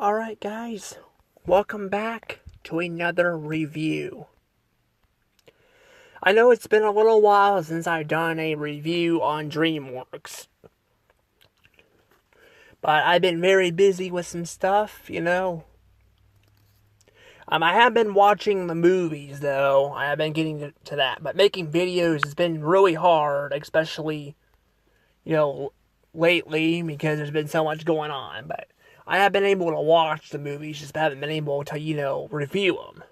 Alright guys, welcome back to another review. I know it's been a little while since I've done a review on DreamWorks. But I've been very busy with some stuff. I have been watching the movies though, I have been getting to that. But making videos has been really hard, especially, lately because there's been so much going on. But I have been able to watch the movies, just haven't been able to, review them.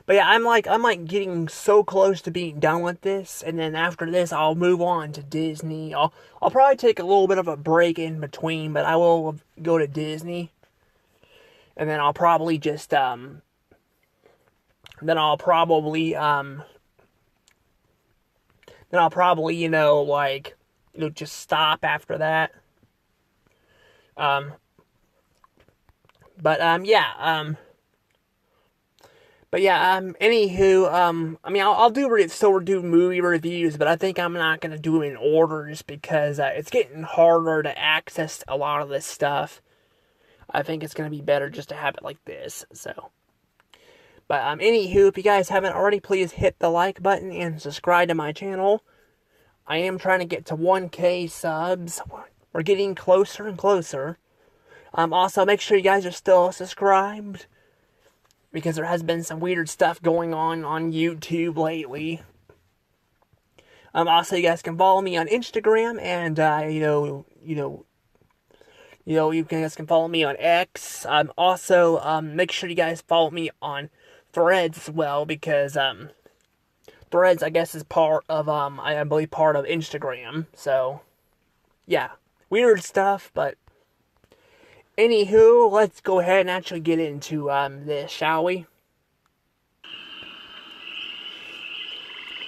But yeah, I'm like getting so close to being done with this, and then after this, I'll move on to Disney. I'll probably take a little bit of a break in between, but I will go to Disney, and then I'll probably just just stop after that. Anywho, I'll still do movie reviews, but I think I'm not gonna do it in order just because it's getting harder to access a lot of this stuff. I think it's gonna be better just to have it like this, so. But, anywho, if you guys haven't already, please hit the like button and subscribe to my channel. I am trying to get to 1K subs. We're getting closer and closer. Also, make sure you guys are still subscribed, because there has been some weird stuff going on YouTube lately. Also, you guys can follow me on Instagram, and, you guys can follow me on X. Also, make sure you guys follow me on Threads as well, because, Threads, I guess, is part of, I believe part of Instagram, so, yeah. Weird stuff, but anywho, let's go ahead and actually get into this, shall we?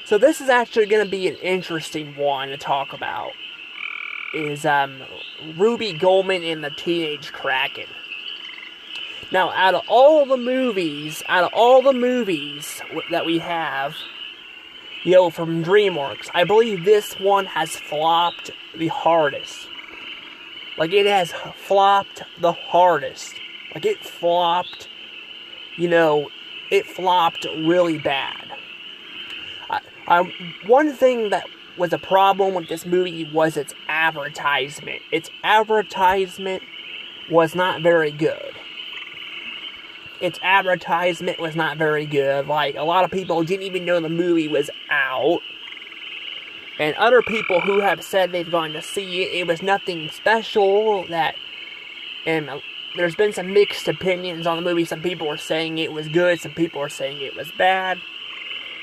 So this is actually going to be an interesting one to talk about. Is Ruby Gillmen and the Teenage Kraken. Now, out of all the movies that we have, from DreamWorks, I believe this one has flopped the hardest. Like, it has flopped the hardest. Like, it flopped really bad. One thing that was a problem with this movie was its advertisement. Its advertisement was not very good. Like, a lot of people didn't even know the movie was out. And other people who have said they've gone to see it, it was nothing special. And there's been some mixed opinions on the movie. Some people are saying it was good, some people are saying it was bad.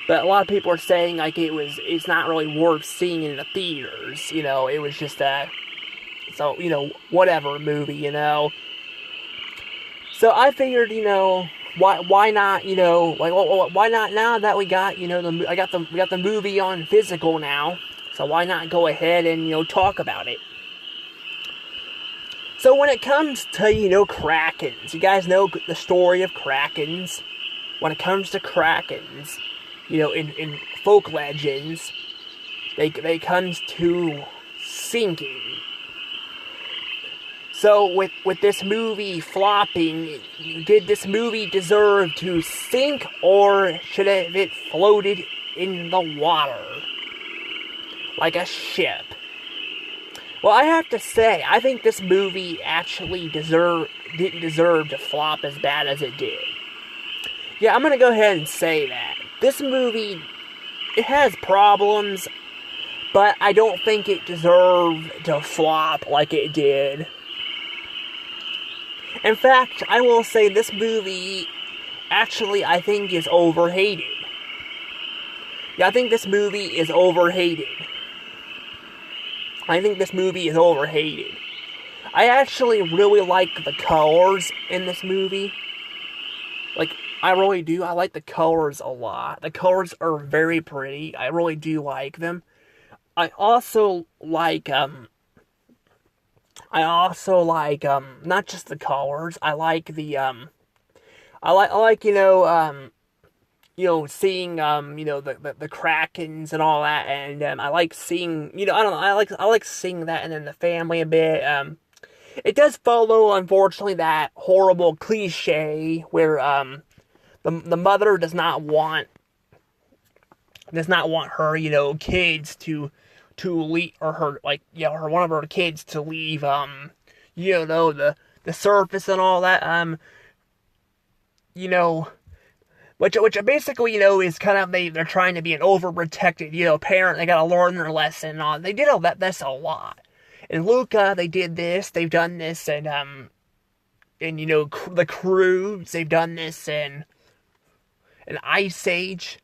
But a lot of people are saying, like, it's not really worth seeing in the theaters. It was just whatever movie, So I figured, why not, why not now that we got, we got the movie on physical now, so why not go ahead and, talk about it. So when it comes to, krakens, you guys know the story of krakens. When it comes to krakens, in folk legends, they comes to sinking. So, with this movie flopping, did this movie deserve to sink, or should it floated in the water like a ship? Well, I have to say, I think this movie actually didn't deserve to flop as bad as it did. Yeah, I'm gonna go ahead and say that. This movie, it has problems, but I don't think it deserved to flop like it did. In fact, I will say this movie, actually, I think is overhated. Yeah, I think this movie is overhated. I actually really like the colors in this movie. Like, I really do. I like the colors a lot. The colors are very pretty. I really do like them. I also like, not just the colors. I like the, seeing, the krakens and all that, and, I like seeing, I don't know, I like seeing that, and then the family a bit, it does follow, unfortunately, that horrible cliche where the mother does not want her, kids to leave, or her, like, her, one of her kids to leave the surface and all that, you know which basically, is kind of, they're trying to be an overprotected, parent. They gotta learn their lesson and all. They did all that, that's a lot. In Luca, they did this, they've done this, and the Crews, they've done this, and Ice Age,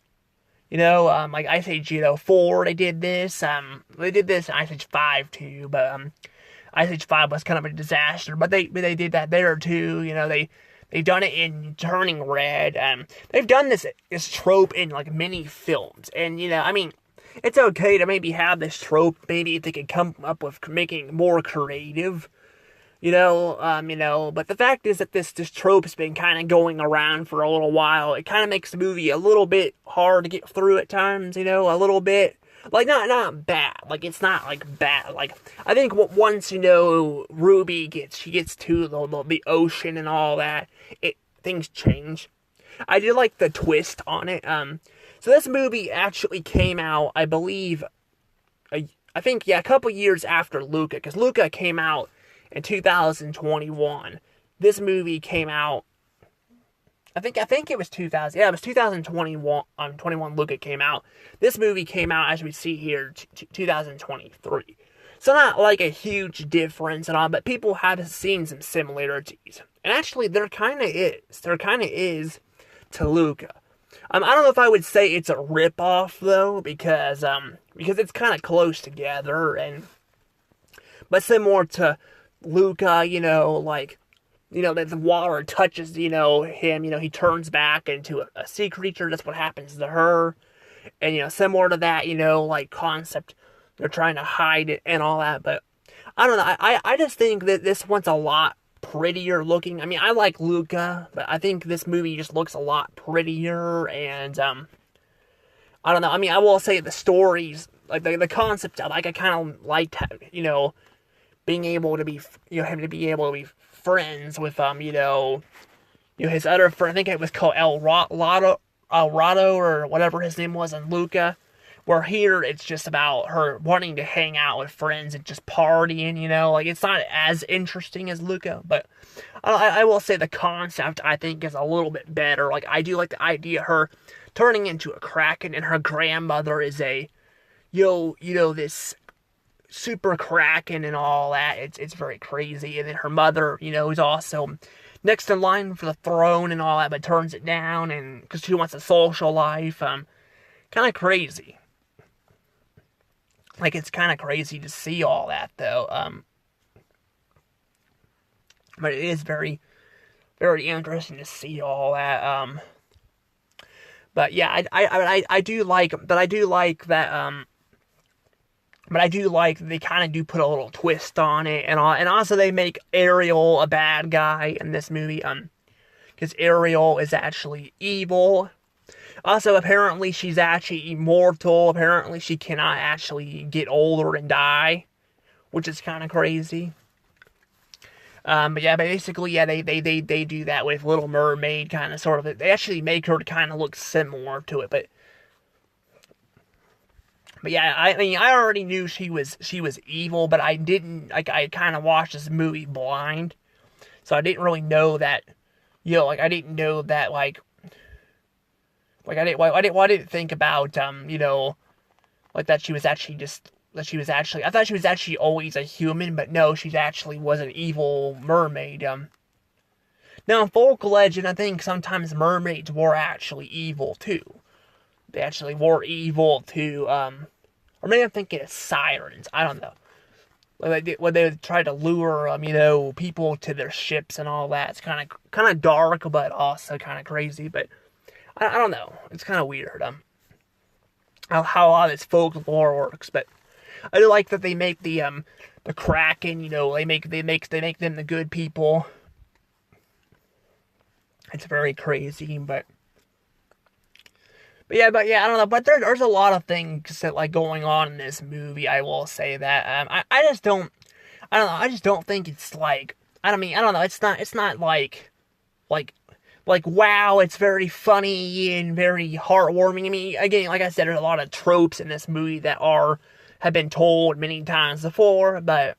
like Ice Age, 4, they did this, in Ice Age 5 too, but, Ice Age 5 was kind of a disaster, but they did that there too, they've done it in Turning Red, they've done this trope in, like, many films, and, it's okay to maybe have this trope, maybe if they could come up with making it more creative, but the fact is that this trope's been kind of going around for a little while. It kind of makes the movie a little bit hard to get through at times, a little bit. Like, not bad. Like, it's not, like, bad. Like, I think once, Ruby gets to the ocean and all that, things change. I did like the twist on it. So this movie actually came out, I believe, a couple years after Luca, because Luca came out in 2021. This movie came out, I think it was 2000. Yeah, it was 2021. 21 Luca came out. This movie came out, as we see here, 2023. So not like a huge difference and all, but people have seen some similarities. And actually, there kind of is. There kind of is to Luca. I don't know if I would say it's a ripoff though, because it's kind of close together, but similar to Luca, like, that the water touches, him, he turns back into a sea creature. That's what happens to her. And, similar to that, like, concept, they're trying to hide it and all that. But I don't know. I just think that this one's a lot prettier looking. I mean, I like Luca, but I think this movie just looks a lot prettier. And, I don't know. I mean, I will say the stories, like, the concept, I kind of liked, being able to be, him to be able to be friends with, his other friend. I think it was called El Rado, or whatever his name was in Luca. Where here, it's just about her wanting to hang out with friends and just partying, like, it's not as interesting as Luca, but I will say the concept, I think, is a little bit better. Like, I do like the idea of her turning into a kraken, and her grandmother is a, this super kraken and all that. It's very crazy. And then her mother, is also next in line for the throne and all that, but turns it down, and because she wants a social life. Kind of crazy. Like, it's kind of crazy to see all that, though. But it is very, very interesting to see all that. But yeah, I do like that. But I do like they kind of do put a little twist on it, and also they make Ariel a bad guy in this movie. Because Ariel is actually evil. Also, apparently, she's actually immortal. Apparently, she cannot actually get older and die, which is kind of crazy. But yeah, basically, yeah, they do that with Little Mermaid, kind of, sort of. They actually make her kind of look similar to it, but yeah, I mean, I already knew she was evil, but I didn't, like, I kind of watched this movie blind, so I didn't really know that, like, I didn't know that, like, I didn't think about, like, that she was actually I thought she was actually always a human, but no, she actually was an evil mermaid. Now, in folk legend, I think sometimes mermaids were actually evil, too. They actually were evil, too, or maybe I'm thinking of sirens, I don't know. When they would try to lure, people to their ships and all that. It's kind of dark, but also kind of crazy, but I don't know. It's kind of weird, how a lot of this folklore works, but I do like that they make the kraken, they make them the good people. It's very crazy, but yeah, I don't know. But there's a lot of things that, like, going on in this movie. I will say that I just don't. I don't know. I just don't think it's like. I don't mean. I don't know. It's not like wow. It's very funny and very heartwarming. I mean, again, like I said, there's a lot of tropes in this movie that have been told many times before, but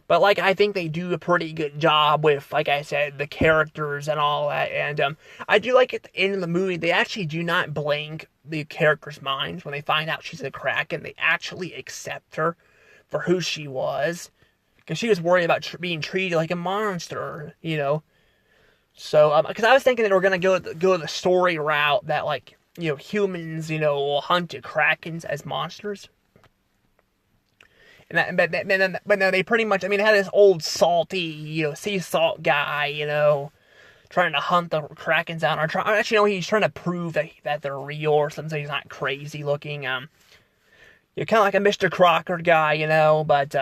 like I think they do a pretty good job with, like I said, the characters and all that. And I do like at the end of the movie they actually do not blank the characters' minds when they find out she's a kraken. They actually accept her for who she was, because she was worried about being treated like a monster, you know. So because I was thinking that we're gonna go the story route that, like, you know, humans, you know, will hunt krakens as monsters. And but no, they pretty much, I mean, they had this old salty, you know, sea salt guy, you know, trying to hunt the krakens down, or actually, no, he's trying to prove that they're real or something, so he's not crazy looking. You're kind of like a Mr. Crocker guy, you know, but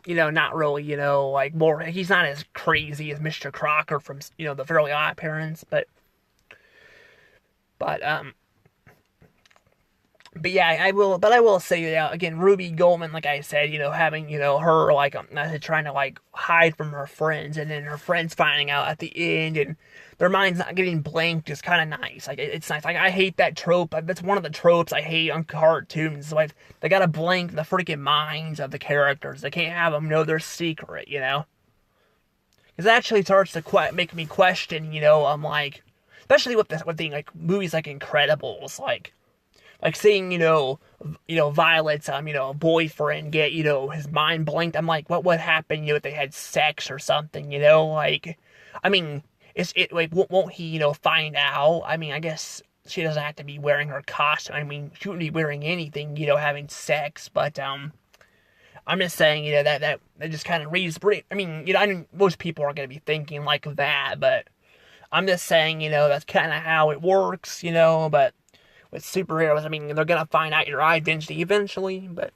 you know, not really, you know, like more. He's not as crazy as Mr. Crocker from, you know, the Fairly Odd Parents, but But yeah, I will say, again, Ruby Gillmen, like I said, you know, having, you know, her, like, trying to, like, hide from her friends, and then her friends finding out at the end, and their minds not getting blanked is kind of nice. Like, it's nice. Like, I hate that trope. That's one of the tropes I hate on cartoons. Like, they gotta blank the freaking minds of the characters. They can't have them know their secret, you know? Because it actually starts to make me question, you know, like, especially with like, movies like Incredibles, like seeing, you know, Violet's, you know, boyfriend get, you know, his mind blanked. I'm like, what would happen, you know, if they had sex or something, you know? Like, I mean, like, won't he, you know, find out? I mean, I guess she doesn't have to be wearing her costume. I mean, she wouldn't be wearing anything, you know, having sex, but, I'm just saying, you know, that just kind of reads pretty, I mean, you know, most people are going to be thinking like that, but I'm just saying, you know, that's kind of how it works, you know, but with superheroes, I mean, they're gonna find out your identity eventually, but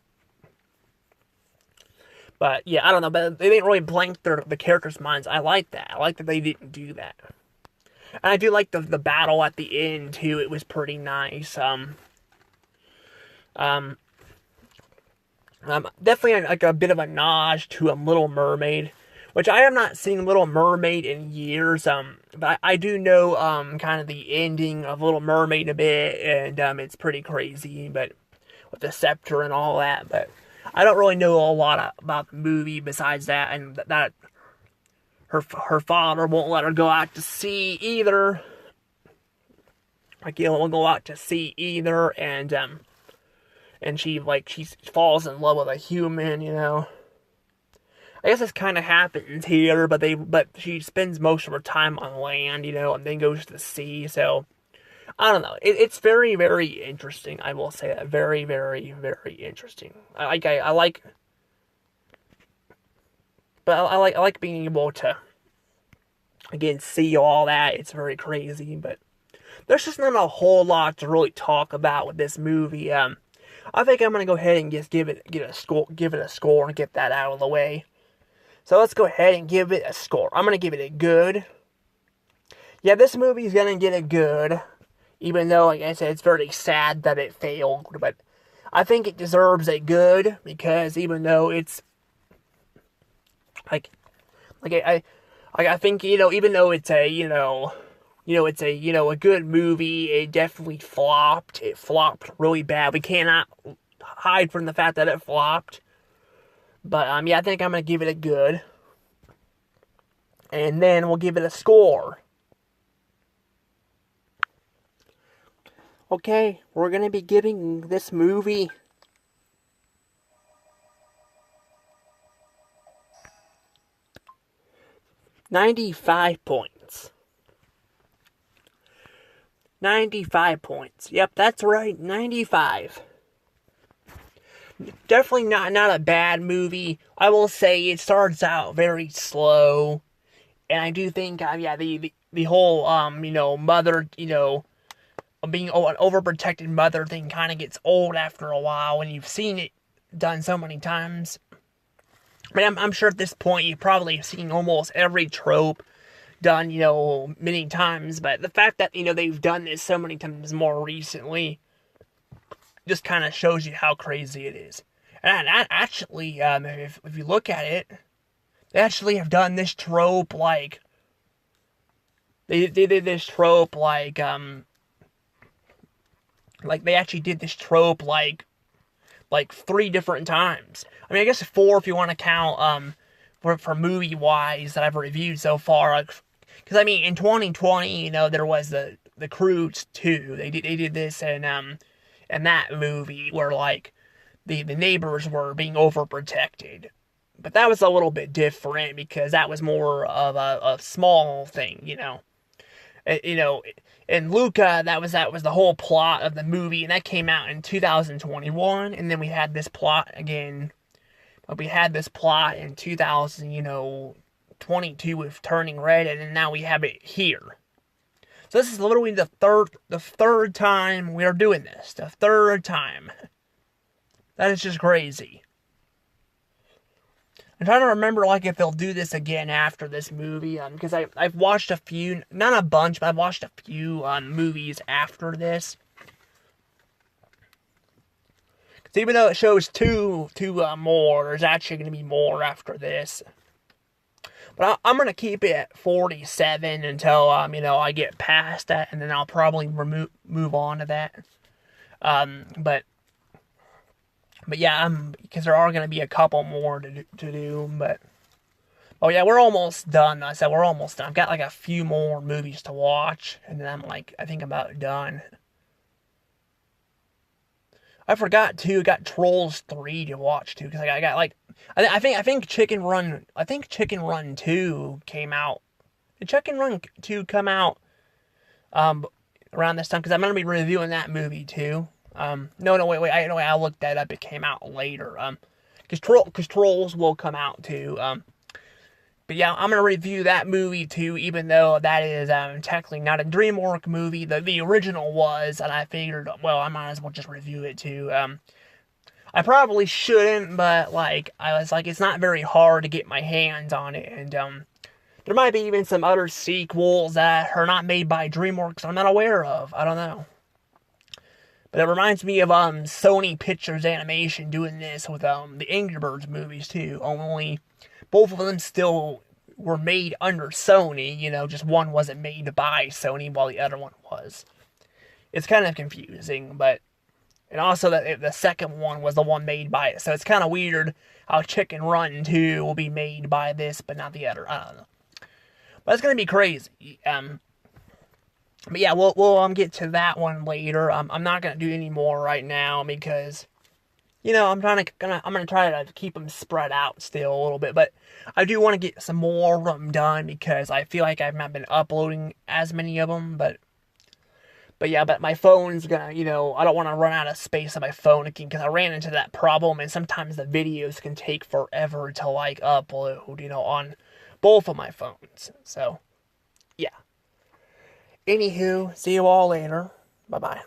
yeah, I don't know, but they didn't really blank the characters' minds. I like that. I like that they didn't do that. And I do like the battle at the end too. It was pretty nice. Um, Definitely like a bit of a nod to Little Mermaid, which I have not seen Little Mermaid in years. But I do know kind of the ending of Little Mermaid a bit, and it's pretty crazy, but with the scepter and all that. But I don't really know a lot about the movie besides that, and that her father won't let her go out to sea either. Like, you know, won't go out to sea either, and she falls in love with a human, you know. I guess this kind of happens here, but she spends most of her time on land, you know, and then goes to the sea. So I don't know. It's very, very interesting. I will say that, very, very, very interesting. I like, but I like being able to, again, see all that. It's very crazy, but there's just not a whole lot to really talk about with this movie. I think I'm gonna go ahead and just give it a score, and get that out of the way. So let's go ahead and give it a score. I'm going to give it a good. Yeah, this movie is going to get a good. Even though, like I said, it's very sad that it failed. But I think it deserves a good. Because even though it's... I think, you know, even though it's a, it's a good movie, it definitely flopped. It flopped really bad. We cannot hide from the fact that it flopped. But, yeah, I think I'm going to give it a good. And then we'll give it a score. Okay, we're going to be giving this movie 95 points. 95 points. Yep, that's right, 95. Definitely not a bad movie. I will say it starts out very slow, and I do think, the whole, mother, being an overprotected mother thing kind of gets old after a while when you've seen it done so many times. I mean, I'm sure at this point you've probably seen almost every trope done, many times, but the fact that, they've done this so many times more recently just kind of shows you how crazy it is. And actually, if you look at it, they actually have done this trope like they did this trope like they actually did this trope like 3 different times. I mean, I guess 4 if you want to count for movie wise that I've reviewed so far. Like, because I mean, in 2020, there was the Croods 2. They did this in that movie where like the neighbors were being overprotected. But that was a little bit different because that was more of a small thing, And Luca, that was the whole plot of the movie, and that came out in 2021, and then we had this plot again. We had this plot in 2022 with Turning Red, and then now we have it here. So this is literally the third time we are doing this. The third time. That is just crazy. I'm trying to remember like if they'll do this again after this movie, because I've watched a few, not a bunch, but I've watched a few movies after this. Because even though it shows two more, there's actually going to be more after this. But I'm going to keep it at 47 until I get past that, and then I'll probably move on to that. But yeah, because there are going to be a couple more to do, but oh yeah, we're almost done. I said we're almost done. I've got like a few more movies to watch, and then I think I'm about done. I forgot too. I got Trolls 3 to watch too, because I got like I think Chicken Run 2 came out. Did Chicken Run 2 come out around this time? Because I'm gonna be reviewing that movie too. No, wait, I looked that up. It came out later. Because Trolls will come out too. But yeah, I'm gonna review that movie too, even though that is technically not a DreamWorks movie. The original was, and I figured, well, I might as well just review it too. I probably shouldn't, but like I was like, it's not very hard to get my hands on it, and there might be even some other sequels that are not made by DreamWorks I'm not aware of. I don't know. But it reminds me of Sony Pictures Animation doing this with the Angry Birds movies too. Only both of them still were made under Sony. Just one wasn't made by Sony while the other one was. It's kind of confusing, and also that the second one was the one made by it. So it's kind of weird how Chicken Run 2 will be made by this, but not the other. I don't know. But it's gonna be crazy. But yeah, we'll get to that one later. I'm not gonna do any more right now because, I'm gonna try to keep them spread out still a little bit. But I do want to get some more of them done because I feel like I've not been uploading as many of them. But my phone's gonna, I don't want to run out of space on my phone again because I ran into that problem, and sometimes the videos can take forever to like upload, on both of my phones. So, yeah. Anywho, see you all later. Bye-bye.